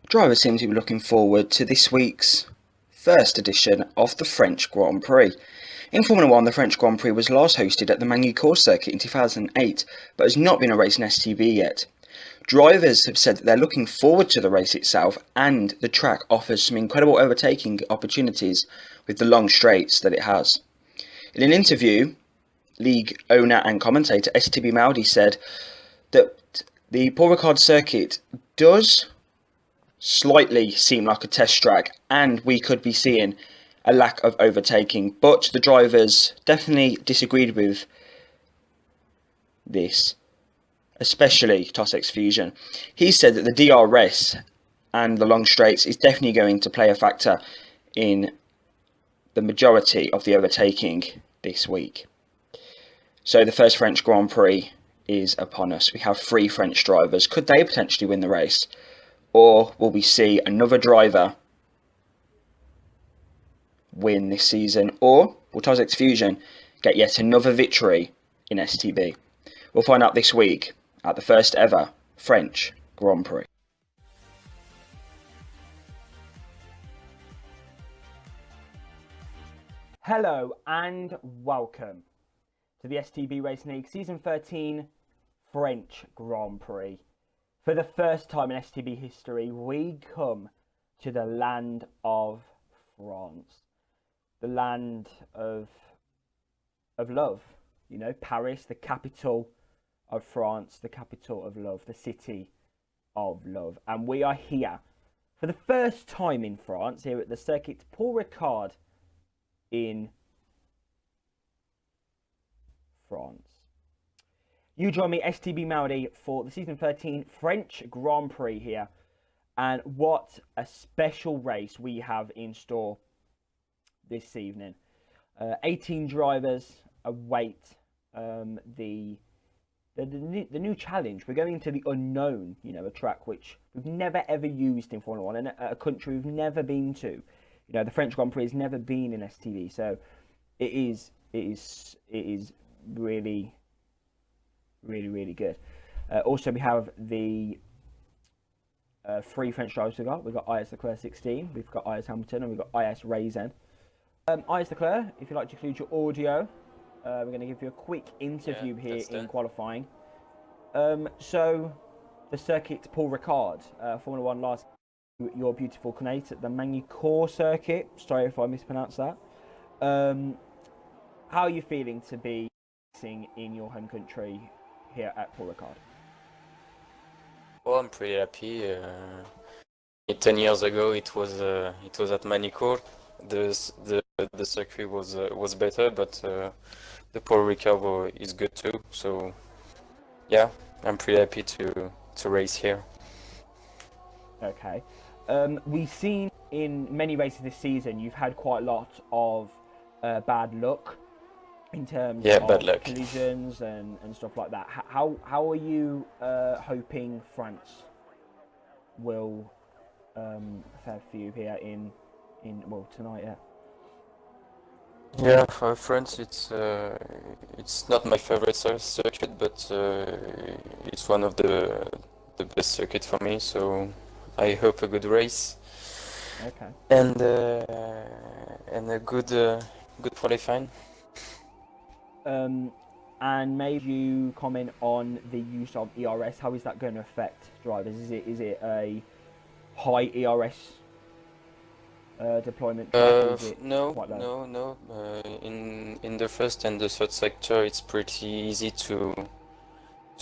Drivers seem to be looking forward to this week's first edition of the French Grand Prix. In Formula 1, the French Grand Prix was last hosted at the Magny-Cours circuit in 2008, but has not been a race in STB yet. Drivers have said that they're looking forward to the race itself, and the track offers some incredible overtaking opportunities with the long straights that it has. In an interview, league owner and commentator STB Maudi said that the Paul Ricard circuit does slightly seem like a test track, and we could be seeing a lack of overtaking, but the drivers definitely disagreed with this, especially Tossex Fusion. He said that the DRS and the long straights is definitely going to play a factor in the majority of the overtaking this week. So the first French Grand Prix is upon us. We have 3 French drivers. Could they potentially win the race? Or will we see another driver win this season? Or will Tossex Fusion get yet another victory in STB? We'll find out this week at the first ever French Grand Prix. Hello and welcome to the STB Racing League Season 13 French Grand Prix. For the first time in STB history, we come to the land of France. The land of love. You know, Paris, the capital of France, the capital of love, the city of love. And we are here for the first time in France, here at the circuit Paul Ricard in France. You join me, STB Maudi, for the Season 13 French Grand Prix here. And what a special race we have in store this evening. 18 drivers await the new challenge. We're going into the unknown, you know, a track which we've never ever used in Formula 1 and a country we've never been to. You know, the French Grand Prix has never been in STB, so it is really good. Also, we have the 3 French drivers we've got IS Leclerc 16, we've got IS Hamilton, and we've got IS Raisin. IS Leclerc, if you'd like to include your audio, we're going to give you a quick interview here in qualifying. So, the circuit Paul Ricard, Formula 1 last, your beautiful Connate at the Magny-Cours circuit. Sorry if I mispronounced that. How are you feeling to be racing in your home country here at Paul Ricard? Well, I'm pretty happy. 10 years ago, it was at Magny-Cours. The circuit was better, but the Paul Ricard is good too. So yeah, I'm pretty happy to race here. Okay. We've seen in many races this season you've had quite a lot of bad luck in terms of bad luck. collisions and stuff like that. How are you hoping France will fare for you here in tonight? Yeah, for France, it's not my favorite circuit, but it's one of the best circuit for me. So I hope a good race. Okay. And a good qualifying. And maybe you comment on the use of ERS. How is that going to affect drivers? Is it a high ERS deployment? No. In the first and the third sector, it's pretty easy to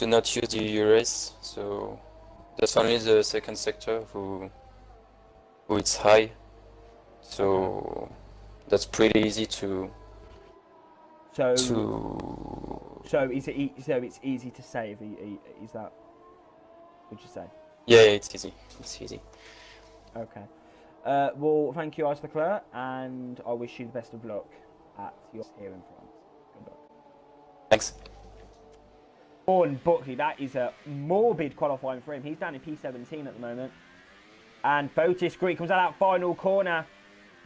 not use the ERS. So that's only the second sector who it's high. So that's pretty easy to. So it's easy to save. Is that? Would you say? Yeah, it's easy. It's easy. Okay. Well, thank you, IS Leclerc, and I wish you the best of luck at your here in France. Good luck. Thanks. Vaughan Buckley, that is a morbid qualifying for him. He's down in P17 at the moment. And Fotis Greek comes out that final corner.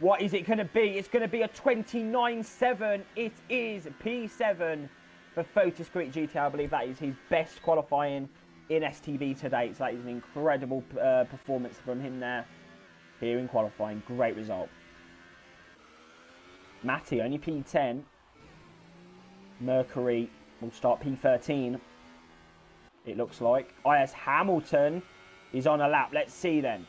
What is it going to be? It's going to be a 29.7. It is P7 for Fotis Greek GT. I believe that is his best qualifying in STB to date. So that is an incredible performance from him there here in qualifying. Great result. Matty only P10. Mercury will start P13. It looks like. IS Hamilton is on a lap. Let's see then.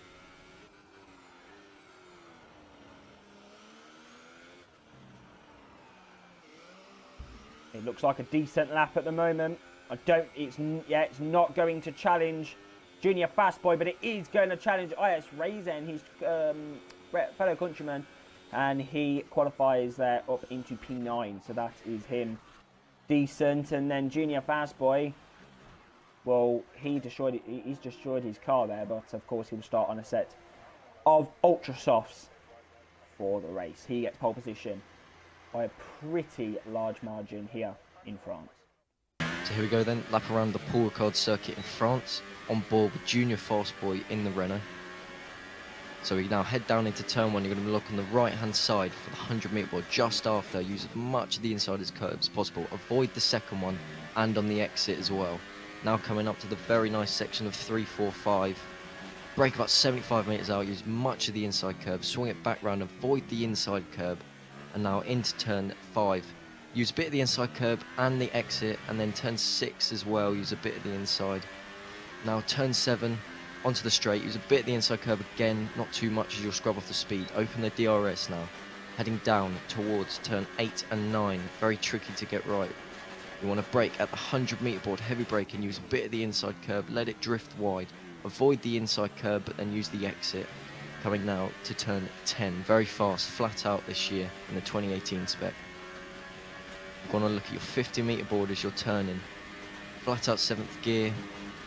It looks like a decent lap at the moment. It's not going to challenge Junior Fastboy, but it is going to challenge IS Raisin, his fellow countryman, and he qualifies there up into P9. So that is him. Decent. And then Junior Fastboy, well, he's destroyed his car there, but of course he'll start on a set of Ultra Softs for the race. He gets pole position by a pretty large margin here in France. So here we go then, lap around the Paul Ricard circuit in France, on board with Junior Fastboy in the Renault. So we now head down into turn 1. You're going to look on the right hand side for the 100 metre board just after. Use as much of the inside as curve as possible. Avoid the second one and on the exit as well. Now coming up to the very nice section of 345. Brake about 75 metres out, use much of the inside curb, swing it back round, avoid the inside curb. And now into turn 5. Use a bit of the inside curb and the exit, and then turn 6 as well, use a bit of the inside. Now turn 7, onto the straight, use a bit of the inside curb again, not too much as you'll scrub off the speed. Open the DRS now, heading down towards turn 8 and 9, very tricky to get right. You want to brake at the 100 metre board, heavy braking, use a bit of the inside curb, let it drift wide, avoid the inside curb but then use the exit. Coming now to turn 10, very fast, flat out this year in the 2018 spec. You're going to look at your 50 metre board as you're turning, flat out 7th gear,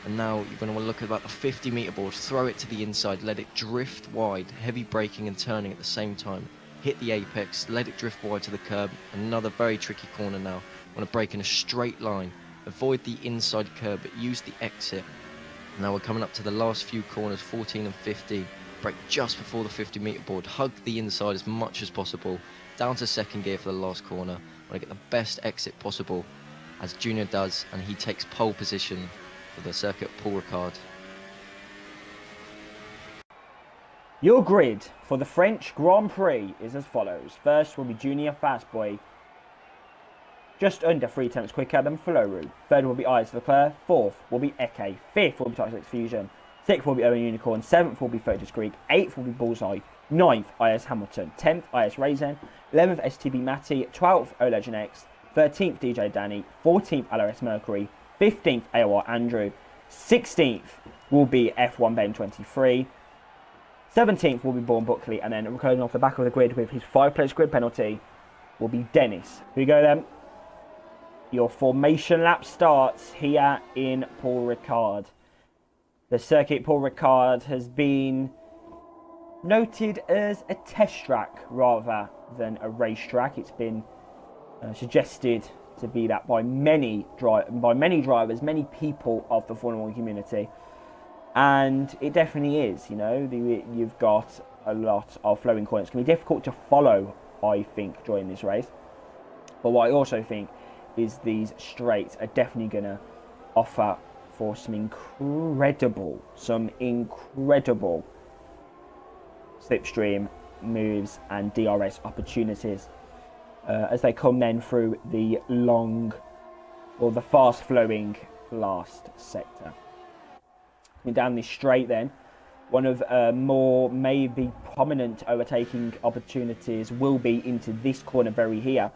and now you're going to want to look at about the 50 metre board, throw it to the inside, let it drift wide, heavy braking and turning at the same time. Hit the apex, let it drift wide to the curb, another very tricky corner now. You want to brake in a straight line, avoid the inside curb but use the exit. Now we're coming up to the last few corners, 14 and 15. Brake just before the 50 metre board, hug the inside as much as possible, down to 2nd gear for the last corner. Want to get the best exit possible, as Junior does, and he takes pole position for the circuit Paul Ricard. Your grid for the French Grand Prix is as follows. First will be Junior Fastboy, just under 3 tenths quicker than Flowroot. Third will be Eyes Leclerc. Fourth will be Eke. Fifth will be Toxic Fusion. 6th will be Owen Unicorn, 7th will be Focus Greek, 8th will be Bullseye, 9th IS Hamilton, 10th IS Raisin, 11th STB Matty, 12th Olegin X, 13th DJ Danny, 14th LRS Mercury, 15th AOR Andrew, 16th will be F1 Ben 23, 17th will be Born Buckley, and then recording off the back of the grid with his 5-place grid penalty will be Dennis. Here we go then. Your formation lap starts here in Paul Ricard. The circuit Paul Ricard has been noted as a test track rather than a racetrack. It's been suggested to be that by many drivers, many people of the Formula 1 community, and it definitely is. You know, you've got a lot of flowing corners. It's going to be difficult to follow, I think, during this race. But what I also think is these straights are definitely going to offer for some incredible slipstream moves and DRS opportunities as they come then through the the fast flowing last sector. Coming down this straight then, one of more maybe prominent overtaking opportunities will be into this corner very here.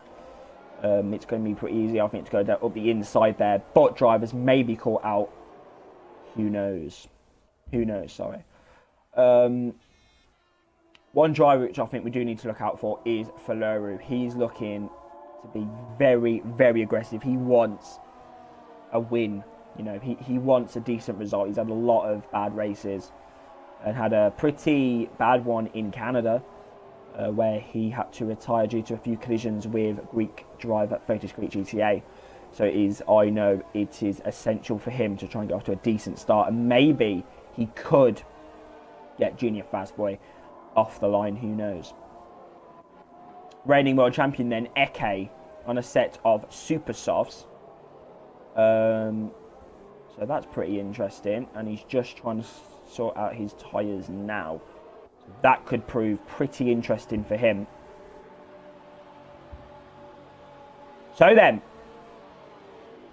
It's going to be pretty easy, I think, to go down up the inside there, but drivers may be caught out. Who knows? Sorry. One driver which I think we do need to look out for is Faleru. He's looking to be very, very aggressive. He wants a win. You know, he wants a decent result. He's had a lot of bad races and had a pretty bad one in Canada, where he had to retire due to a few collisions with Greek driver Focus Greek GTA. So I know it is essential for him to try and get off to a decent start, and maybe he could get Junior Fastboy off the line, who knows. Reigning world champion then, Eke, on a set of super softs. So that's pretty interesting. And he's just trying to sort out his tyres now. So that could prove pretty interesting for him. So then,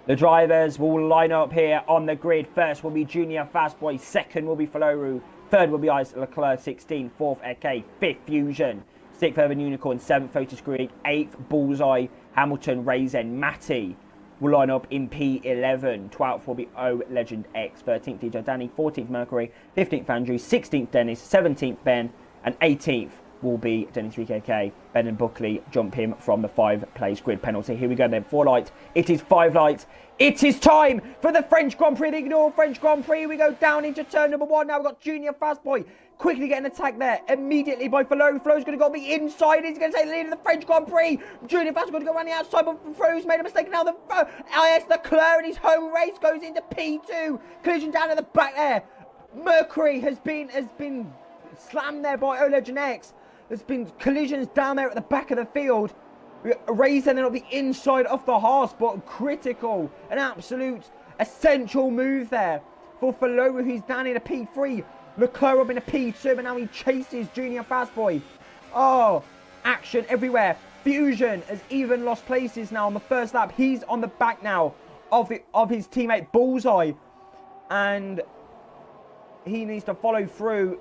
the drivers will line up here on the grid. First will be Junior Fastboy. Second will be Faloru. Third will be Ice Leclerc 16. Fourth, Eke. Fifth, Fusion. Sixth, Urban Unicorn. Seventh, Fotis Greek. Eighth, Bullseye. Hamilton, Raisin, Matty will line up in P11. 12th will be O Legend X. 13th, DJ Danny. 14th, Mercury. 15th, Andrew. 16th, Dennis. 17th, Ben. And 18th will be Dennis 3KK. Ben and Buckley jump him from the 5-place grid penalty. Here we go then. 4 lights. It is 5 lights. It is time for the French Grand Prix. The Ignore French Grand Prix. We go down into turn number 1. Now we've got Junior Fastboy quickly getting attacked there immediately by Flo. Flo's going to go on the inside. He's going to take the lead of the French Grand Prix. Junior Fastboy going to go around the outside, but Flo's made a mistake. Now the IS Leclerc and his home race goes into P2. Collision down at the back there. Mercury has been slammed there by Legend X. There's been collisions down there at the back of the field. Raising on the inside of the horse, but critical. An absolute essential move there for Faloru, who's down in a P3. Leclerc up in a P2, but now he chases Junior Fastboy. Oh, action everywhere. Fusion has even lost places now on the first lap. He's on the back now of his teammate Bullseye. And he needs to follow through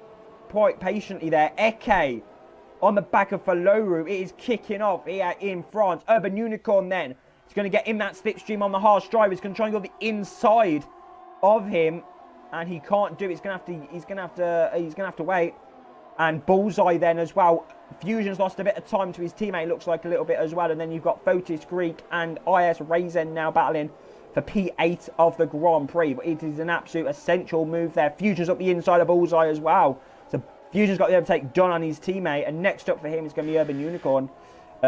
quite patiently there. Eke on the back of Faloru. It is kicking off here in France. Urban Unicorn then. He's going to get in that slipstream on the harsh drive. He's going to try and go the inside of him. And he can't do it. He's going to have to wait. And Bullseye then as well. Fusion's lost a bit of time to his teammate. Looks like a little bit as well. And then you've got Fotis Greek and IS Raisin now battling for P8 of the Grand Prix. But it is an absolute essential move there. Fusion's up the inside of Bullseye as well. So Fusion's got the overtake done on his teammate. And next up for him is going to be Urban Unicorn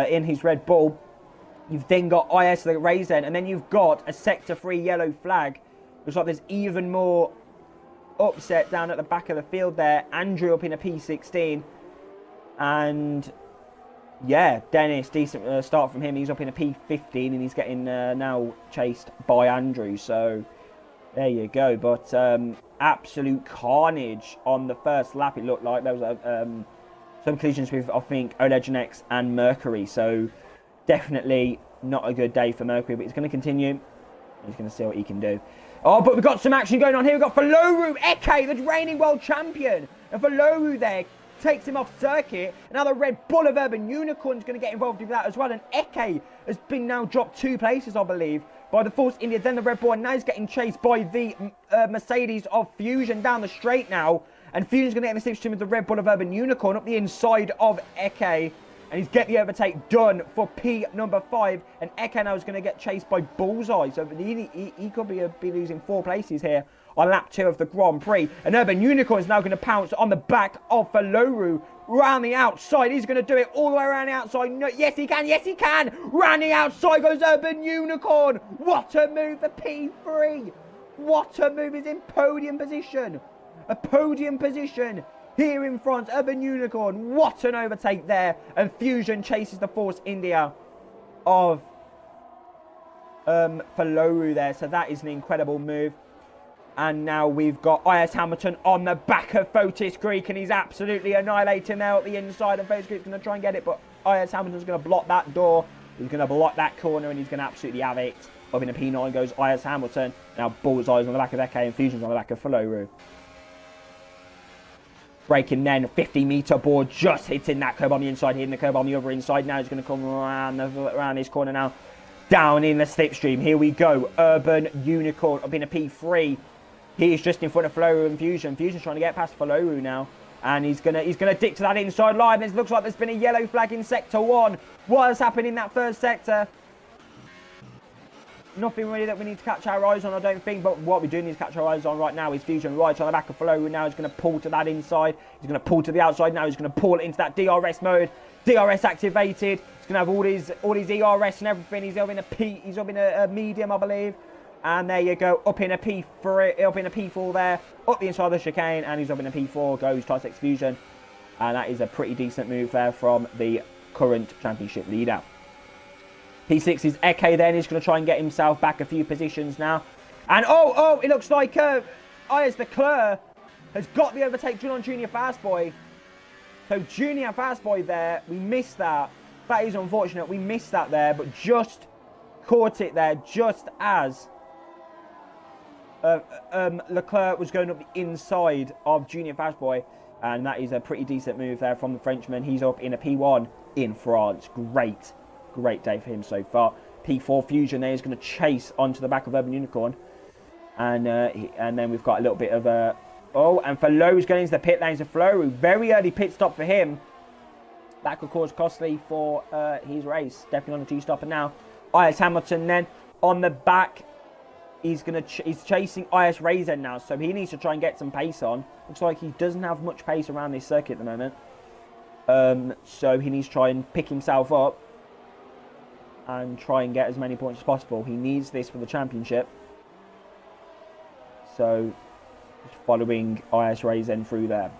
in his Red Bull. You've then got IS Raisin. And then you've got a Sector 3 yellow flag. Looks like there's even more upset down at the back of the field there. Andrew up in a P16. And yeah, Dennis, decent start from him. He's up in a P15 and he's getting now chased by Andrew. So there you go. But absolute carnage on the first lap, it looked like. There was some collisions with, I think, Legend X and Mercury. So definitely not a good day for Mercury, but he's going to continue. He's going to see what he can do. Oh, but we've got some action going on here. We've got Faloru Eke, the reigning world champion. And Faloru there takes him off circuit. And now the Red Bull of Urban Unicorn is going to get involved with that as well. And Eke has been now dropped 2 places, I believe, by the Force India. Then the Red Bull, and now he's getting chased by the Mercedes of Fusion down the straight now. And Fusion's going to get in the slipstream with the Red Bull of Urban Unicorn up the inside of Eke. And he's get the overtake done for P number 5. And Eke now is going to get chased by Bullseye. So he could be losing 4 places here on lap 2 of the Grand Prix. And Urban Unicorn is now going to pounce on the back of Faloru round the outside. He's going to do it all the way around the outside. No, yes, he can. Yes, he can. Round the outside goes Urban Unicorn. What a move for P3. What a move. He's in podium position. A podium position here in France. Urban Unicorn, what an overtake there. And Fusion chases the Force India of Faloru there. So that is an incredible move. And now we've got IS Hamilton on the back of Fotis Greek. And he's absolutely annihilating there at the inside. And Fotis Greek's going to try and get it. But IS Hamilton's going to block that door. He's going to block that corner. And he's going to absolutely have it. Up in a P9 goes IS Hamilton. Now Bullseye's on the back of Eke. And Fusion's on the back of Faloru. Breaking then, 50-meter board just hitting that curb on the inside, hitting the curb on the other inside. Now he's going to come around this corner now, down in the slipstream. Here we go, Urban Unicorn up in a P3. He's just in front of Faloru and Fusion. Fusion's trying to get past Faloru now, and he's gonna dick to that inside line. It looks like there's been a yellow flag in Sector 1. What has happened in that first sector? Nothing really that we need to catch our eyes on, I don't think. But what we do need to catch our eyes on right now is Fusion right on the back of Faloru. Now he's going to pull to that inside. He's going to pull to the outside. Now he's going to pull it into that DRS mode. DRS activated. He's going to have all his ERS and everything. He's up in a medium, I believe. And there you go, up in a P4 there, up the inside of the chicane, and he's up in a P4. Goes Trisex Fusion, and that is a pretty decent move there from the current championship leader. P6 is Eke then. He's going to try and get himself back a few positions now. And oh, it looks like Ayers Leclerc has got the overtake on Junior Fastboy. So Junior Fastboy there, we missed that. That is unfortunate. We missed that there, but just caught it there just as Leclerc was going up the inside of Junior Fastboy. And that is a pretty decent move there from the Frenchman. He's up in a P1 in France. Great day for him so far. P4 Fusion there is going to chase onto the back of Urban Unicorn. And then we've got a little bit of a... Oh, and Flow's going into the pit lanes of Flow. Very early pit stop for him. That could cause costly for his race. Definitely on a two-stopper now. IS Hamilton then on the back. He's chasing IS Raisin now, so he needs to try and get some pace on. Looks like he doesn't have much pace around this circuit at the moment. So he needs to try and pick himself up and try and get as many points as possible. He needs this for the championship. So following IS Raisin through there.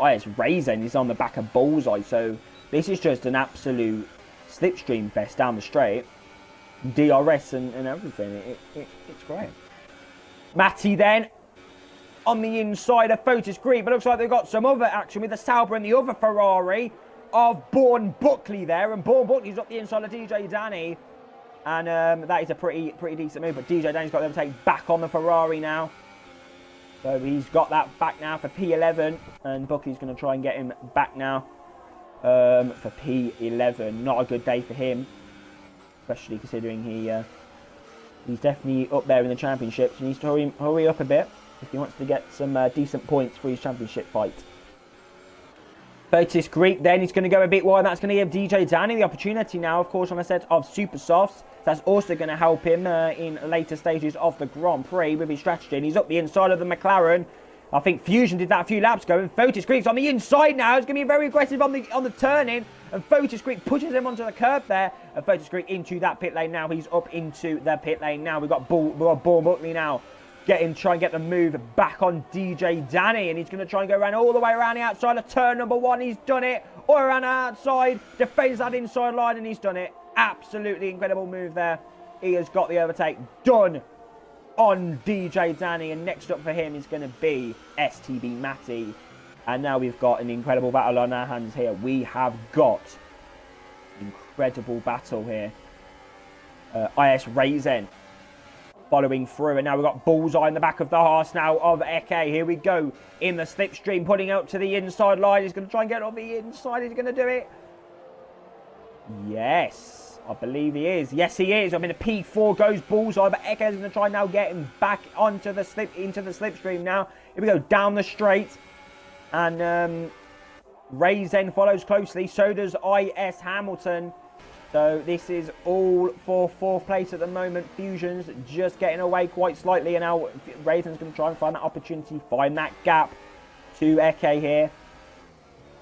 IS Raisin is on the back of Bullseye, so this is just an absolute slipstream fest down the straight. DRS and everything. It's great. Matty then on the inside of Fotis Creek, but looks like they've got some other action with the Sauber and the other Ferrari of Bourne Buckley there, and Bourne Buckley's up the inside of DJ Danny, and that is a pretty decent move. But DJ Danny's got the overtake back on the Ferrari now, so he's got that back now for P11, and Buckley's going to try and get him back now for P11. Not a good day for him. Especially considering he's definitely up there in the championship. So he needs to hurry up a bit if he wants to get some decent points for his championship fight. Fotis Greek then he's going to go a bit wide. That's going to give DJ Danny the opportunity now, of course, on a set of super softs. That's also going to help him in later stages of the Grand Prix with his strategy. And he's up the inside of the McLaren. I think Fusion did that a few laps ago, and Fotis Greek's on the inside now. It's going to be very aggressive on the turn-in, and Fotis Greek pushes him onto the curb there, and Fotis Greek into that pit lane now. He's up into the pit lane now. We've got Bourne Buckley now. Try and get the move back on DJ Danny, and he's going to try and go around all the way around the outside of turn number 1. He's done it. All around the outside, defends that inside line, and he's done it. Absolutely incredible move there. He has got the overtake done on DJ Danny, and next up for him is going to be STB Matty. And now we've got an incredible battle on our hands here. We have got incredible battle here. IS Raisin following through, and now we've got Bullseye in the back of the horse now of Eke. Here we go in the slipstream, putting out to the inside line. He's going to try and get on the inside. He's going to do it. Yes. I believe he is. Yes, he is. I mean, a P4 goes Bullseye, but Eke is going to try now get him back into the slipstream now. Here we go down the straight, and Raisin follows closely. So does IS Hamilton. So this is all for 4th place at the moment. Fusion's just getting away quite slightly, and now Raisin's going to try and find that opportunity, find that gap to Eke here.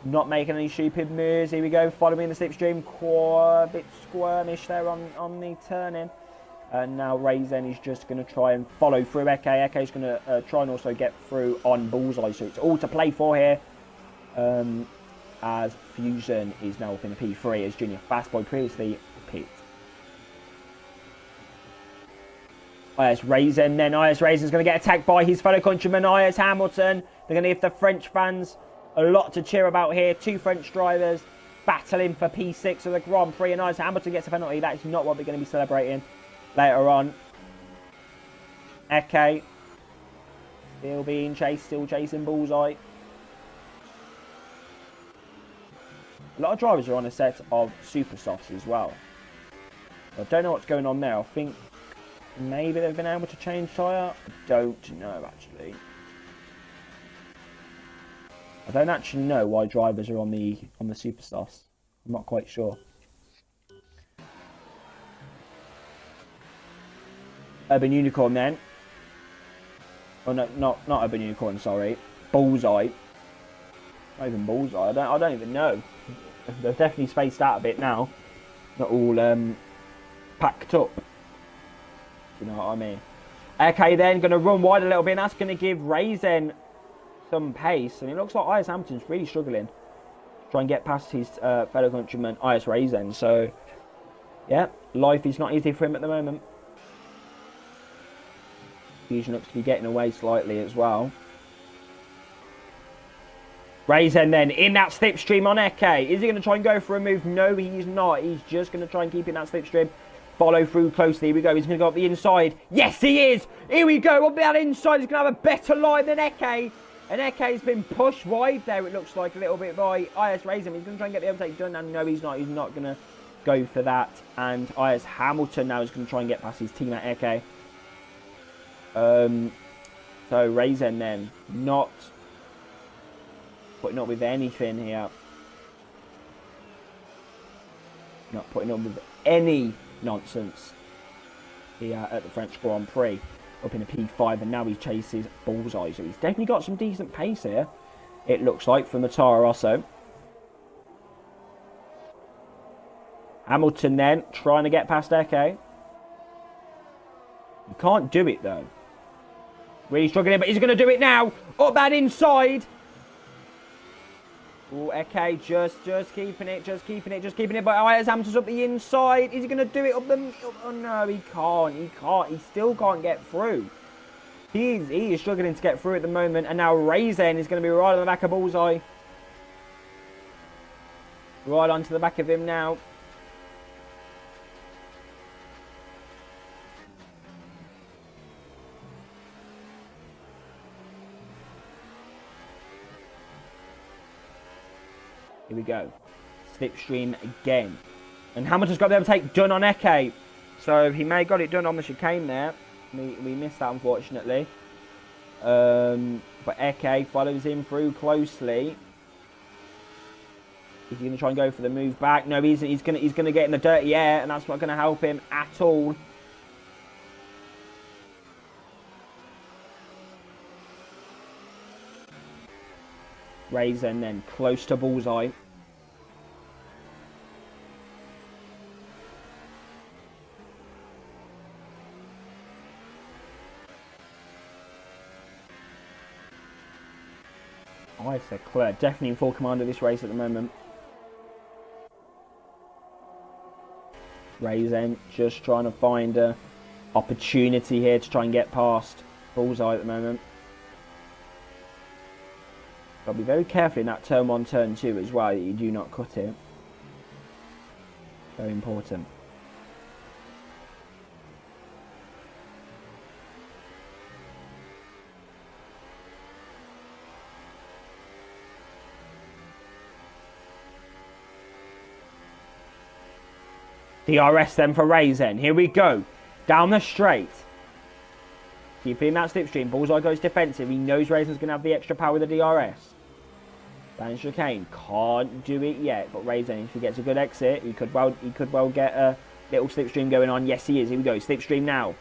Not making any stupid moves. Here we go, following the slipstream. A bit squirmish there on the turn-in. And now Raisin is just going to try and follow through Eke. Eke is going to try and also get through on Bullseye. So it's all to play for here. As Fusion is now up in the P3 as Junior Fastboy previously pit. IS Raisin, then IS Raisin is going to get attacked by his fellow countryman IS Hamilton. They're going to give the French fans a lot to cheer about here. 2 French drivers battling for P6 of the Grand Prix, and IS Hamilton gets a penalty. That is not what we're going to be celebrating later on. Eke still being chased, still chasing Bullseye. A lot of drivers are on a set of super softs as well. I don't know what's going on there. I think maybe they've been able to change tyre. I don't know, actually. I don't actually know why drivers are on the super softs. I'm not quite sure. Urban Unicorn then. Oh no, not Urban Unicorn. Sorry, Bullseye. Not even Bullseye. I don't even know. They've definitely spaced out a bit now. Not all packed up. You know what I mean? Okay, then going to run wide a little bit. And that's going to give Raisin some pace, and it looks like IS Hamilton's really struggling to try and get past his fellow countryman IS Raisin. So yeah, life is not easy for him at the moment. Fusion looks to be getting away slightly as well. Raisin then in that slipstream on Eke. Is he going to try and go for a move? No, he's not. He's just going to try and keep in that slipstream. Follow through closely. Here we go. He's going to go up the inside. Yes, he is. Here we go. Up that inside. He's going to have a better line than Eke. And Eke's been pushed wide there, it looks like, a little bit by IS Raisin. He's going to try and get the overtake done. And no, he's not. He's not going to go for that. And IS Hamilton now is going to try and get past his teammate Eke. So Raisin then not putting up with anything here. Not putting up with any nonsense here at the French Grand Prix. Up in a P5, and now he chases Bullseye. So he's definitely got some decent pace here, it looks like, for Toro Rosso. Hamilton then trying to get past Eke. He can't do it though. Really struggling, but he's going to do it now. Up that inside. Oh, Eke just keeping it. But IS Hamilton's up the inside. Is he going to do it up the... Oh, no, he can't. He still can't get through. He is struggling to get through at the moment. And now Raisin is going to be right on the back of Bullseye. Right onto the back of him now. Here we go. Slipstream again. And Hamilton's got the overtake done on Eke. So he may have got it done on the chicane there. We missed that, unfortunately. But Eke follows him through closely. Is he going to try and go for the move back? No, he's going to get in the dirty air, and that's not going to help him at all. Raisin then close to Bullseye. I said Claire, definitely in full command of this race at the moment. Raisin just trying to find an opportunity here to try and get past Bullseye at the moment. Got to be very careful in that turn 1, turn 2 as well, that you do not cut it. Very important. DRS then for Raisin. Here we go. Down the straight. Keeping that slipstream. Bullseye goes defensive. He knows Raisin's going to have the extra power with the DRS. Down chicane. Can't do it yet. But Raisin, if he gets a good exit, he could well get a little slipstream going on. Yes, he is. Here we go. Slipstream now.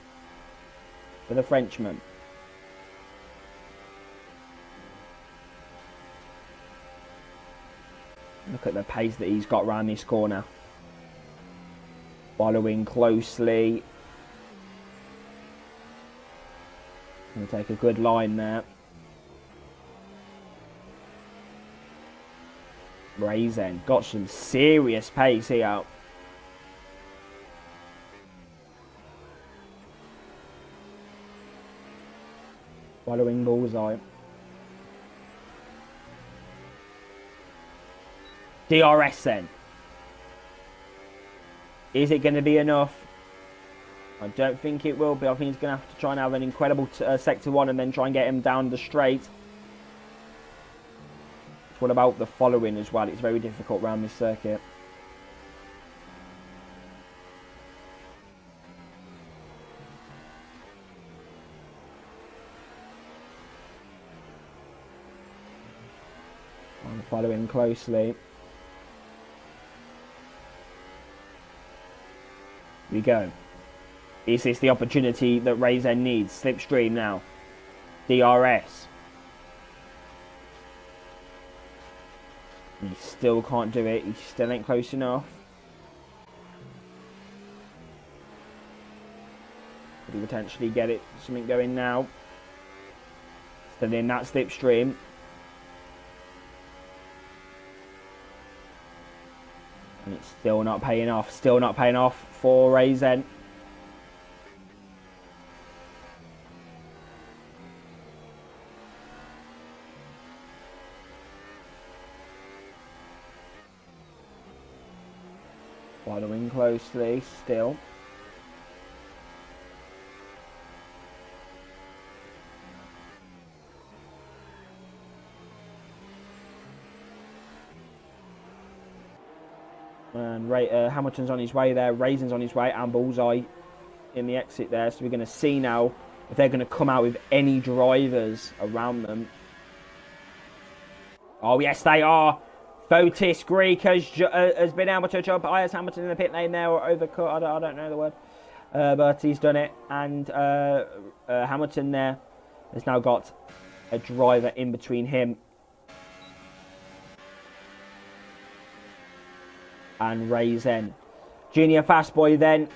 For the Frenchman. Look at the pace that he's got around this corner. Following closely. Going to take a good line there. Raisin got some serious pace here. Following Bullseye. DRS then. Is it going to be enough? I don't think it will be. I think he's going to have to try and have an incredible sector 1 and then try and get him down the straight. What about the following as well? It's very difficult around this circuit. I'm following closely. We go. Is this the opportunity that Raisin needs? Slipstream now. DRS. He still can't do it. He still ain't close enough. Could he potentially get it? Something going now. Still in that slipstream. And it's still not paying off. Still not paying off for Raisin. Following closely still. And Hamilton's on his way there, Raisin's on his way, and Bullseye in the exit there. So we're going to see now if they're going to come out with any drivers around them. Oh, yes, they are. Fotis Greek has been able to jump IS Hamilton in the pit lane there, or overcut. I don't know the word. But he's done it. And Hamilton there has now got a driver in between him and Raisin. Junior Fastboy then,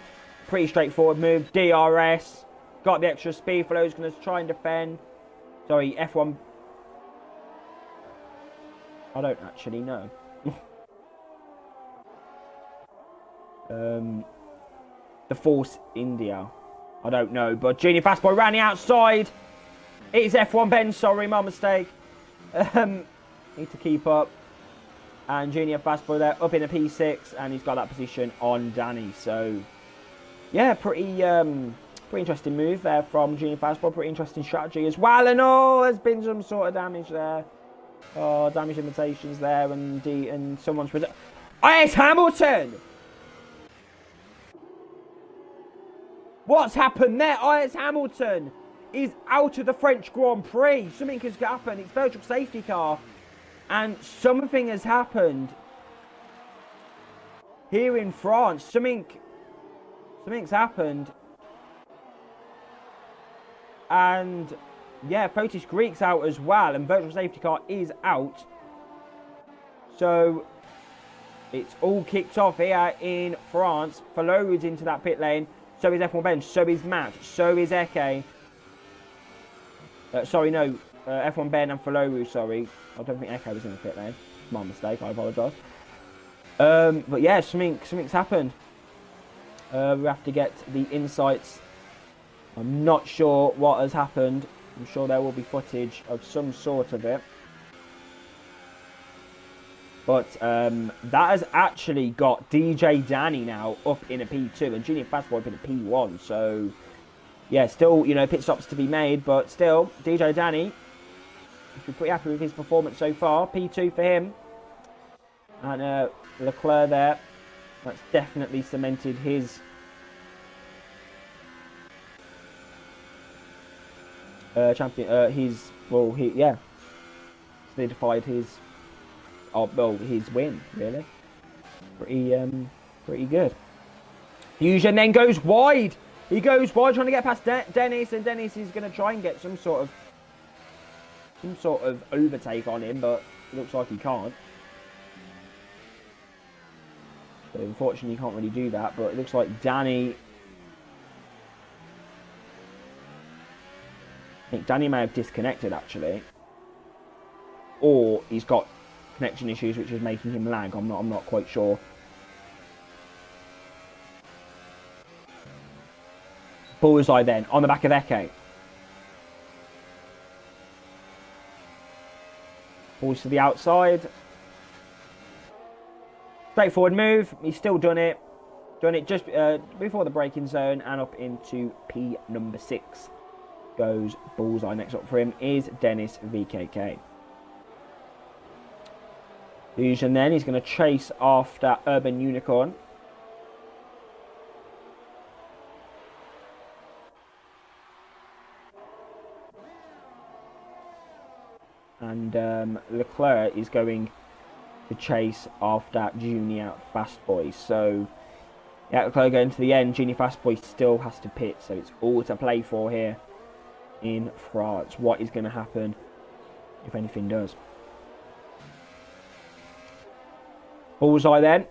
pretty straightforward move. DRS, got the extra speed. Flow's going to try and defend. Sorry, F1. I don't actually know. The Force India. I don't know, but Junior Fastboy ran the outside. It's F1 Ben, sorry, my mistake. Need to keep up. And Junior Fastboy there, up in a P6, and he's got that position on Danny. So, yeah, pretty interesting move there from Junior Fastboy. Pretty interesting strategy as well. And oh, there's been some sort of damage there. Oh, damage limitations there, and someone's... IS Hamilton! What's happened there? IS Hamilton is out of the French Grand Prix. Something has happened. It's virtual safety car. And something has happened here in France. Something's happened. And yeah, Fotis Greek's out as well, and virtual safety car is out. So it's all kicked off here in France. Falo's into that pit lane. So is F1 Ben. So is Matt. So is Eke. F1 Ben and Faloru, sorry. I don't think Eke was in the pit lane. My mistake, I apologise. But yeah, something's happened. We have to get the insights. I'm not sure what has happened. I'm sure there will be footage of some sort of it. But that has actually got DJ Danny now up in a P2 and Junior Fastboy up in a P1. So, yeah, still, pit stops to be made. But still, DJ Danny, we're pretty happy with his performance so far. P2 for him. And Leclerc there. That's definitely cemented his champion. Solidified his win, really. Pretty good. Fusion then goes wide. He goes wide trying to get past Dennis, and Dennis is going to try and get some sort of overtake on him, but it looks like he can't. So unfortunately, you can't really do that. But it looks like Danny. I think Danny may have disconnected actually, or he's got connection issues which is making him lag. I'm not quite sure. Bullseye then on the back of Eke. Balls to the outside. Straightforward move. He's still done it. Done it just before the braking zone and up into P number 6. Goes Bullseye. Next up for him is Dennis VKK. Fusion then, he's going to chase after Urban Unicorn. And Leclerc is going to chase after Junior Fastboy. So, yeah, Leclerc going to the end. Junior Fastboy still has to pit, so it's all to play for here in France. What is going to happen if anything does? Bullseye then.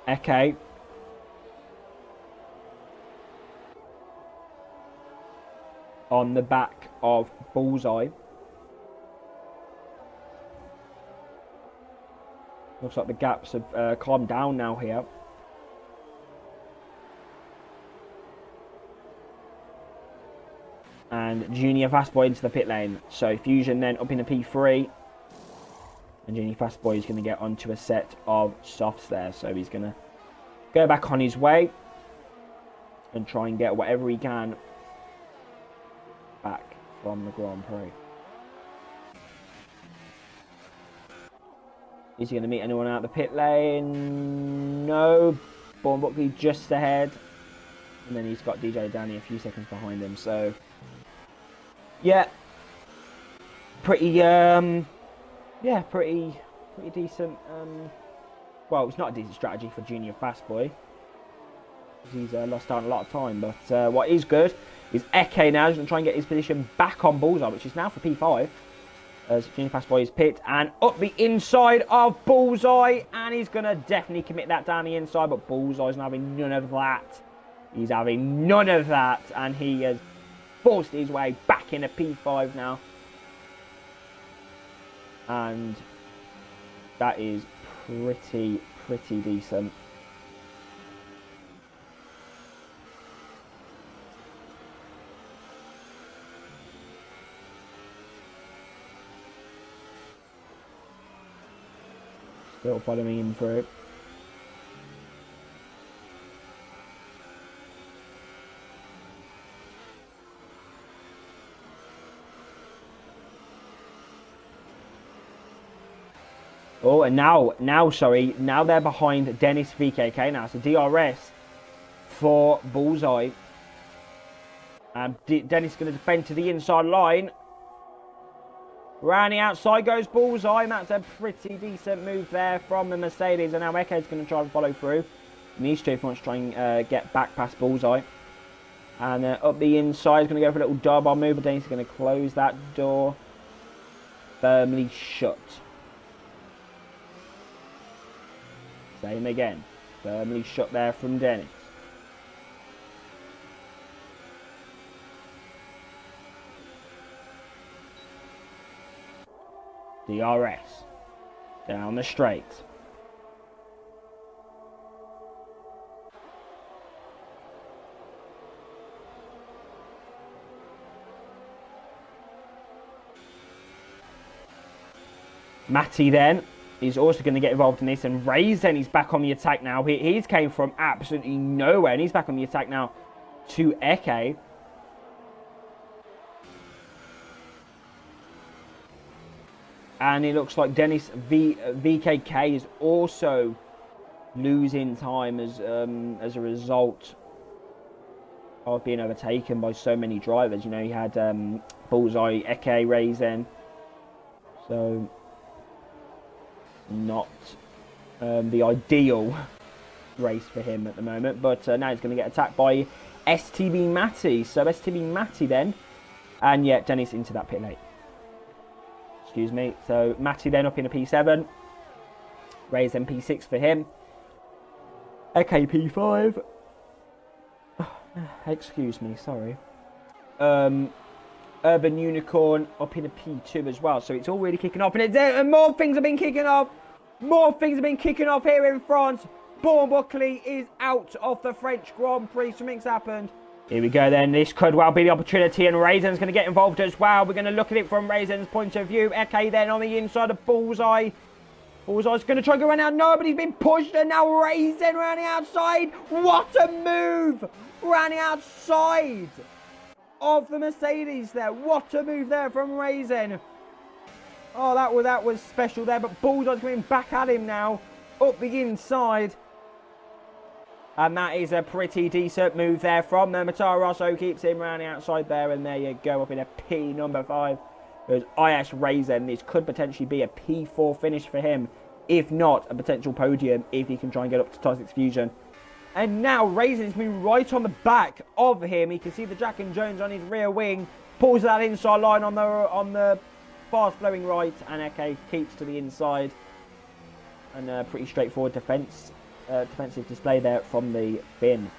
Eke. On the back of Bullseye. Looks like the gaps have calmed down now here. And Junior Fastboy into the pit lane. So Fusion then up in the P3. And Junior Fastboy is going to get onto a set of softs there. So he's going to go back on his way and try and get whatever he can back from the Grand Prix. Is he going to meet anyone out the pit lane? No. Born Buckley just ahead. And then he's got DJ Danny a few seconds behind him. So, yeah. Pretty decent. Well, it's not a decent strategy for Junior Fastboy. He's lost out a lot of time. But what is good is Eke now is going to try and get his position back on Bullseye, which is now for P5. As Junior Fastboy is pit and up the inside of Bullseye. And he's going to definitely commit that down the inside. But Bullseye's not having none of that. He's having none of that. And he has forced his way back into P5 now. And that is pretty decent. Still following him through. Oh, and now they're behind Dennis VKK now. So DRS for Bullseye. Dennis is going to defend to the inside line. Round the outside goes Bullseye, and that's a pretty decent move there from the Mercedes. And now Eke's going to try and follow through. Needs to if he wants to try and get back past Bullseye. And up the inside, he's going to go for a little double move, but Dennis is going to close that door firmly shut. Same again, firmly shut there from Dennis. DRS down the straight. Matty then is also going to get involved in this, and Raizen is back on the attack now. He's came from absolutely nowhere, and he's back on the attack now to Eke. And it looks like Dennis VKK is also losing time as a result of being overtaken by so many drivers. You know, he had Bullseye, Eke, Raizen. So, not the ideal race for him at the moment. But now he's going to get attacked by STB Matty. So, STB Matty then. And yet, Dennis into that pit lane. Excuse me. So Matty then up in a P7. Raizen P6 for him. Eke P5. Excuse me, sorry. Urban Unicorn up in a P2 as well. So it's all really kicking off. And more things have been kicking off. More things have been kicking off here in France. Born Buckley is out of the French Grand Prix. Something's happened. Here we go then, this could well be the opportunity, and Raizen's going to get involved as well. We're going to look at it from Raizen's point of view. Eke then on the inside of Bullseye. Bullseye's going to try and go around now. No, but he's been pushed, and now Raizen around the outside. What a move! Around the outside of the Mercedes there. What a move there from Raizen. Oh, that was special there, but Bullseye's coming back at him now. Up the inside. And that is a pretty decent move there from them. Mataro Rosso keeps him around the outside there. And there you go, up in a P number 5. There's IS Raizen. This could potentially be a P4 finish for him. If not, a potential podium if he can try and get up to Toxic Fusion. And now Raizen's been right on the back of him. You can see the Jack and Jones on his rear wing. Pulls that inside line on the fast flowing right. And Eke keeps to the inside. And a pretty straightforward defensive display there from the Finn.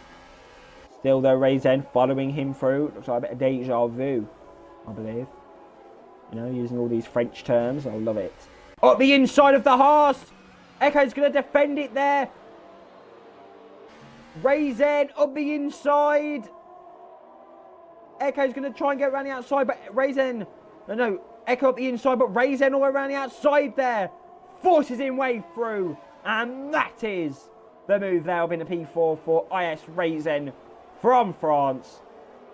Still though, Raizen following him through. Looks like a bit of deja vu, I believe. You know, using all these French terms. I love it. Up the inside of the Haas. Echo's going to defend it there. Raizen up the inside. Echo's going to try and get around the outside, but Raisin... No, Echo up the inside, but Raisin all around the outside there. Forces him way through. And that is the move there up in the P4 for IS Raisin from France.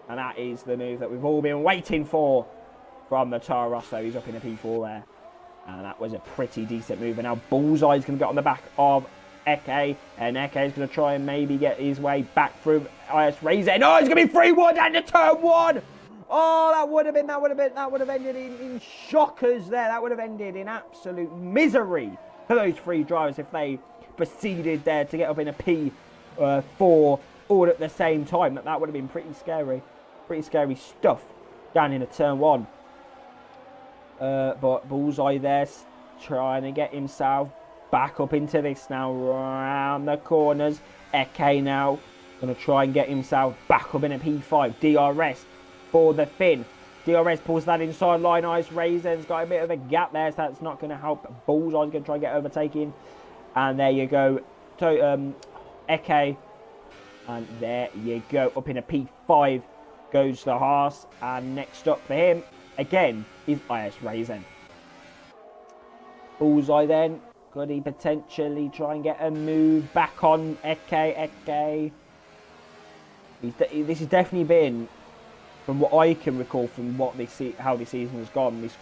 And that is the move that we've all been waiting for from the Toro Rosso. He's up in the P4 there. And that was a pretty decent move. And now Bullseye's going to get on the back of Eke. And Eke's going to try and maybe get his way back through IS Raisin. Oh, it's going to be 3-1 down to turn 1. Oh, that would have ended in shockers there. That would have ended in absolute misery for those three drivers if they proceeded there to get up in a P4 all at the same time. That would have been pretty scary stuff down in a turn 1. But Bullseye there trying to get himself back up into this now, round the corners. Eke now going to try and get himself back up in a P5. DRS for the Finn. DRS pulls that inside line. Ice Raisin's got a bit of a gap there, so that's not going to help. Bullseye's going to try and get overtaken. And there you go. So, Eke. And there you go. Up in a P5 goes the Haas. And next up for him, again, is IS Raisin. Bullseye then. Could he potentially try and get a move back on Eke? This has definitely been, from what I can recall from how this season has gone, this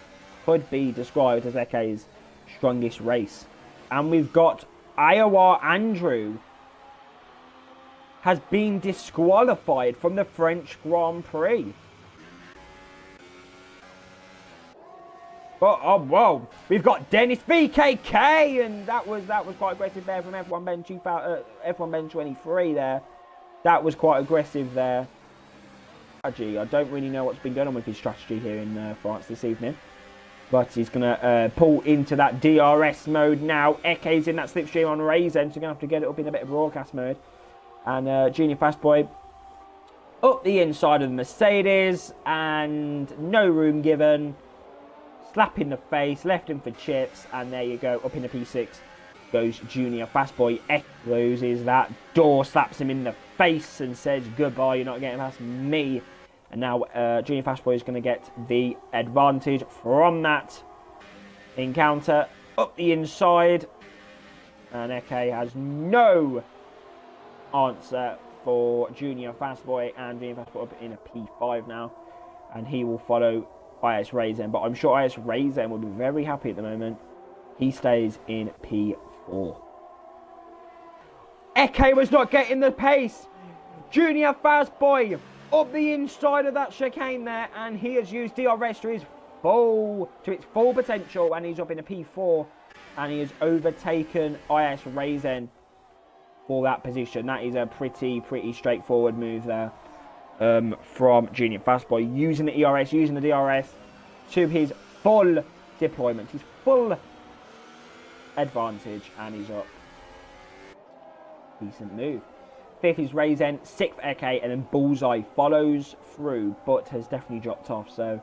could be described as Eke's strongest race. And we've got Iowa Andrew has been disqualified from the French Grand Prix. Oh, whoa! We've got Dennis VKK, and that was quite aggressive there from F1 Ben 23 there. That was quite aggressive there. I don't really know what's been going on with his strategy here in France this evening. But he's going to pull into that DRS mode now. Eke's in that slipstream on Raisin, so you're going to have to get it up in a bit of broadcast mode. And Junior Fastboy up the inside of the Mercedes, and no room given. Slap in the face, left him for chips, and there you go. Up in the P6 goes Junior Fastboy. Eke loses that door, slaps him in the face and says, goodbye, you're not getting past me. And now Junior Fastboy is going to get the advantage from that encounter. Up the inside. And Eke has no answer for Junior Fastboy. And Junior Fastboy up in a P5 now. And he will follow IS Raisin. But I'm sure IS Raisin will be very happy at the moment. He stays in P4. Eke was not getting the pace. Junior Fastboy up the inside of that chicane there, and he has used DRS to its full potential, and he's up in a P4, and he has overtaken IS Raisin for that position. That is a pretty straightforward move there from Junior Fastboy, using the DRS to his full deployment, his full advantage, and he's up. Decent move. 5th is Raisin, 6th Eke, and then Bullseye follows through, but has definitely dropped off. So,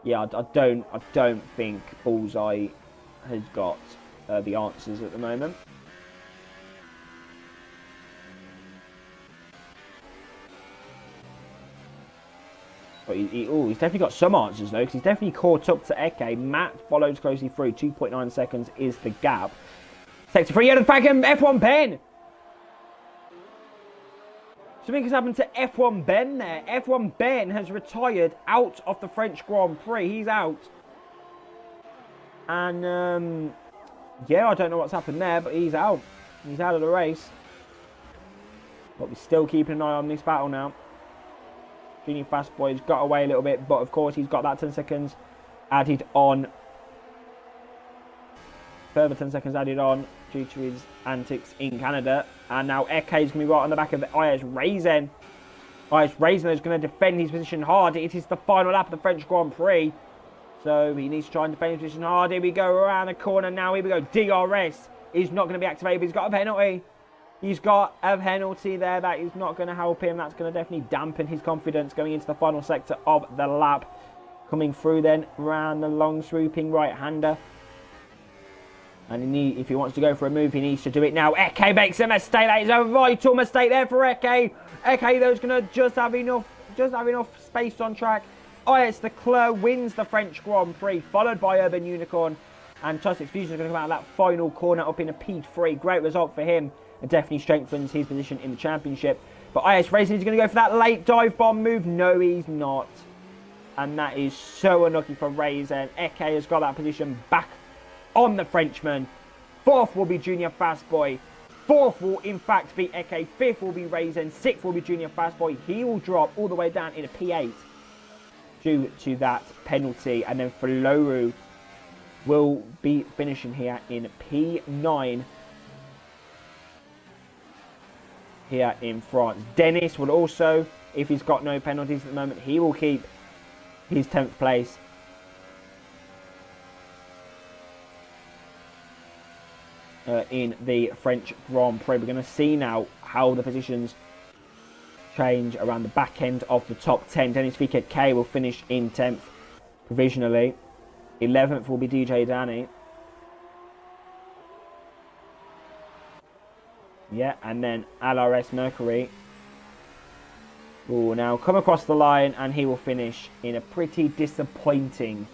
yeah, I don't think Bullseye has got the answers at the moment. But he's definitely got some answers though, because he's definitely caught up to Eke. Matt follows closely through. 2.9 seconds is the gap. Sector 3, the back end, F1 Ben. Something has happened to F1 Ben there. F1 Ben has retired out of the French Grand Prix. He's out. And, yeah, I don't know what's happened there, but he's out. He's out of the race. But we're still keeping an eye on this battle now. Junior Fastboy's got away a little bit, but of course he's got that 10 seconds added on. Further 10 seconds added on due to his antics in Canada. And now Eke is going to be right on the back of IS Raisin. IS Raisin is going to defend his position hard. It is the final lap of the French Grand Prix. So he needs to try and defend his position hard. Here we go around the corner now. Here we go. DRS is not going to be activated, but he's got a penalty. He's got a penalty there. That is not going to help him. That's going to definitely dampen his confidence going into the final sector of the lap. Coming through then around the long swooping right-hander. And if he wants to go for a move, he needs to do it now. Eke makes a mistake. That is a vital mistake there for Eke. Eke, though, is going to just have enough just have enough space on track. IS Leclerc wins the French Grand Prix, followed by Urban Unicorn. And Tussex Fusion is going to come out of that final corner up in a P3. Great result for him. And definitely strengthens his position in the championship. But IS Racing is going to go for that late dive bomb move. No, he's not. And that is so unlucky for Raisin. Eke has got that position back on the Frenchman. Fourth will be Junior Fastboy. Fourth will in fact be Eke. Fifth will be Raisin. Sixth will be Junior Fastboy. He will drop all the way down in a P8 due to that penalty. And then Foloru will be finishing here in P9 here in France. Dennis will also, if he's got no penalties at the moment, he will keep his 10th place. In the French Grand Prix. We're going to see now how the positions change around the back end of the top 10. Dennis VKK will finish in 10th provisionally. 11th will be DJ Danny. Yeah, and then LRS Mercury will now come across the line and he will finish in a pretty disappointing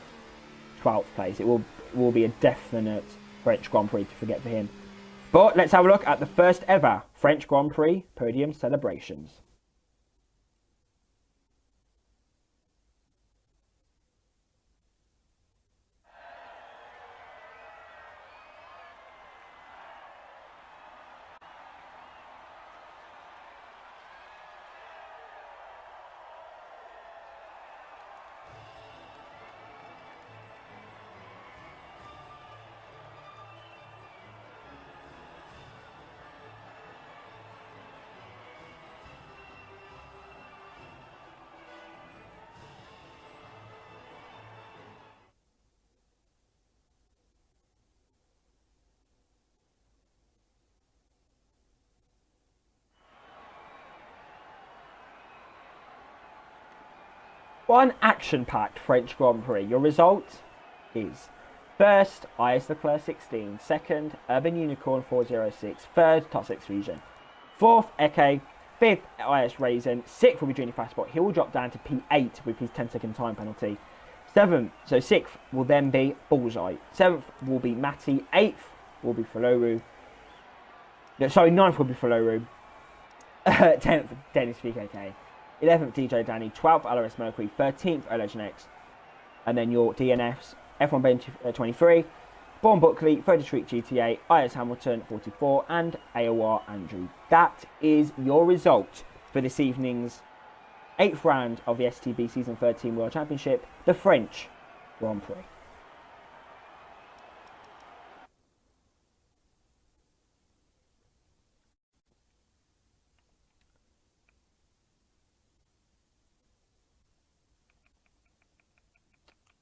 12th place. It will be a definite French Grand Prix to forget for him. But let's have a look at the first ever French Grand Prix podium celebrations. One action-packed French Grand Prix. Your result is first, IS Leclerc 16. Second, Urban Unicorn 406. Third, Tussex Fusion. Fourth, Eke. Fifth, IS Raisin. Sixth will be Junior Fastbot. He will drop down to P8 with his 10-second time penalty. Sixth will then be Bullseye. Seventh will be Matty. Eighth will be Foloru. No, sorry, ninth will be Foloru. 10th, Dennis VKK. 11th, DJ Danny. 12th, LRS Mercury. 13th, Legend X. And then your DNFs, F1 Ben 23, Born Buckley, 30 Street GTA, IS Hamilton 44, and AOR Andrew. That is your result for this evening's 8th round of the STB Season 13 World Championship, the French Grand Prix.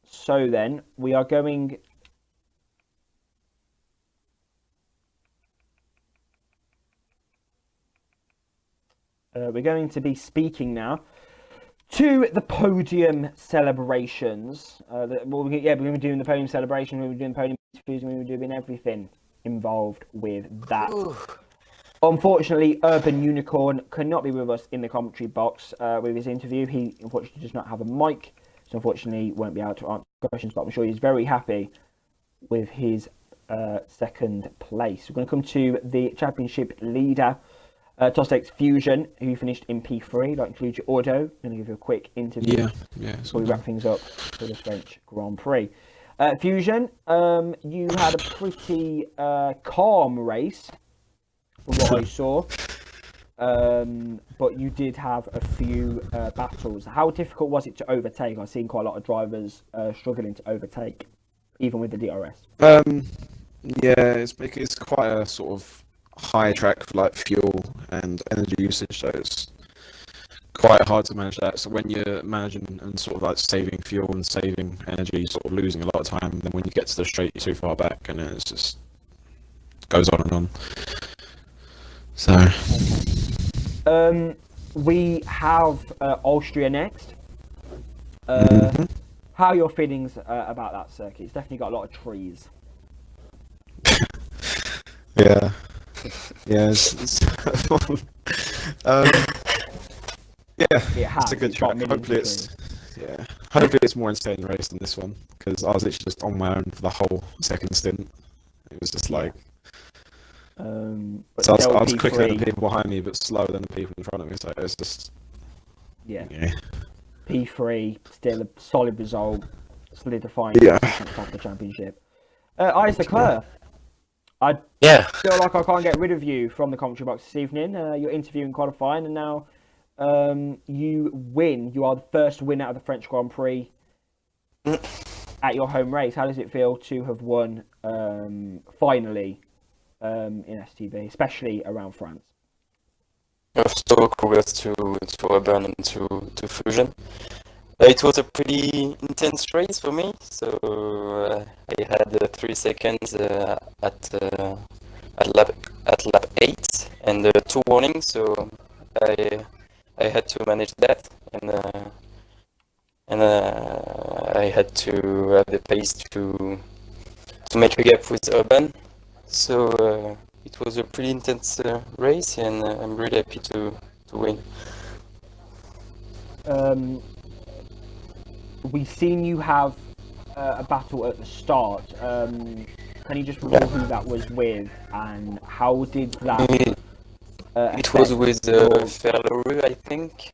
So then, we are going... we're going to be speaking now to the podium celebrations. We're going to be doing the podium celebration, we're going to be doing podium interviews, and we're doing everything involved with that. Ooh. Unfortunately, Urban Unicorn cannot be with us in the commentary box with his interview. He unfortunately does not have a mic, so unfortunately won't be able to answer questions, but I'm sure he's very happy with his second place. We're going to come to the championship leader, Tussex Fusion, who finished in P3. I'd like to include your audio. I'm going to give you a quick interview before we wrap things up for the French Grand Prix. Fusion, you had a pretty calm race from what I saw, but you did have a few battles. How difficult was it to overtake? I've seen quite a lot of drivers struggling to overtake, even with the DRS. It's quite a sort of high track for like fuel and energy usage, so it's quite hard to manage that. So when you're managing and sort of like saving fuel and saving energy, sort of losing a lot of time, then when you get to the straight, you're too far back, and it just goes on and on. So we have Austria next. How are your feelings about that circuit? It's definitely got a lot of trees. Yeah, It has. it's a good It's got track. millions Hopefully of it's trees. yeah. Hopefully it's more insane race than this one because I was literally just on my own for the whole second stint. It was just like But so still I was quicker than P3. the people behind me, but slower than the people in front of me. So it was just Yeah. yeah. P3, still a solid result, solidifying Yeah. position at top of the championship. Isaac Leclerc, I Yeah. feel like I can't get rid of you from the commentary box this evening. You're interviewing qualifying, and now you win. You are the first winner of the French Grand Prix at your home race. How does it feel to have won finally in STB, especially around France? So congrats to Urban and to Fusion. It was a pretty intense race for me. So I had 3 seconds at lap 8 and 2 warnings. So I had to manage that and I had to have the pace to make a gap with Urban. So it was a pretty intense race, and I'm really happy to win. We've seen you have a battle at the start. Can you just recall who that was with, and how did that? It was with your... Ferleru, I think.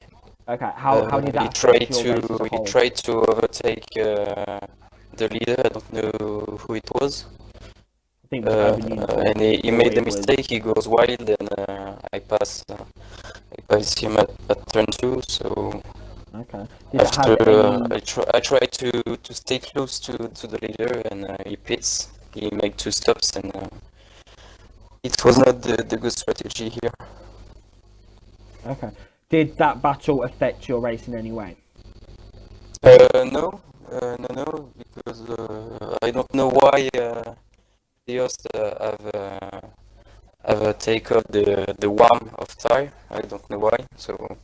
Okay, how did that he affect tried your race as a he whole? tried to overtake the leader. I don't know who it was. I think it was Urban Unicorn. And he made the mistake. He goes wild, and I pass him at turn 2. So okay. Did after it have any... I try to stay close to the leader, and he pits. He made 2 stops, and it was not the good strategy here. Okay. Did that battle affect your race in any way? No, because I don't know why the host have take off the one of tire. I don't know why. So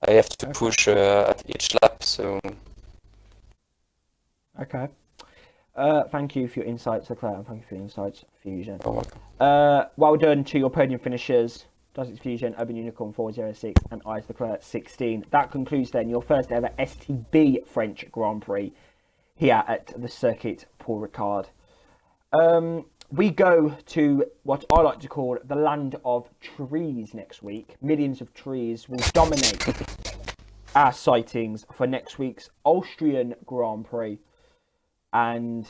I have to push at each lap. So okay. Thank you for your insights, Leclerc, and thank you for your insights, Fusion. you're welcome. Well done to your podium finishers. Dozix Fusion, Urban Unicorn 406, and Isaac Leclerc 16. That concludes then your first ever STB French Grand Prix here at the circuit Paul Ricard. We go to what I like to call the land of trees next week. Millions of trees will dominate our sightings for next week's Austrian Grand Prix. And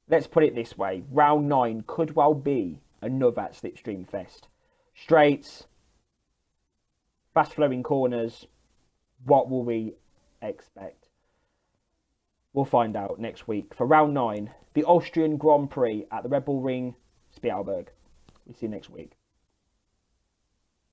let's put it this way, round 9 could well be another Slipstream Fest. Straights, fast flowing corners, what will we expect? We'll find out next week for round 9, the Austrian Grand Prix at the Red Bull Ring, Spielberg. We see you next week.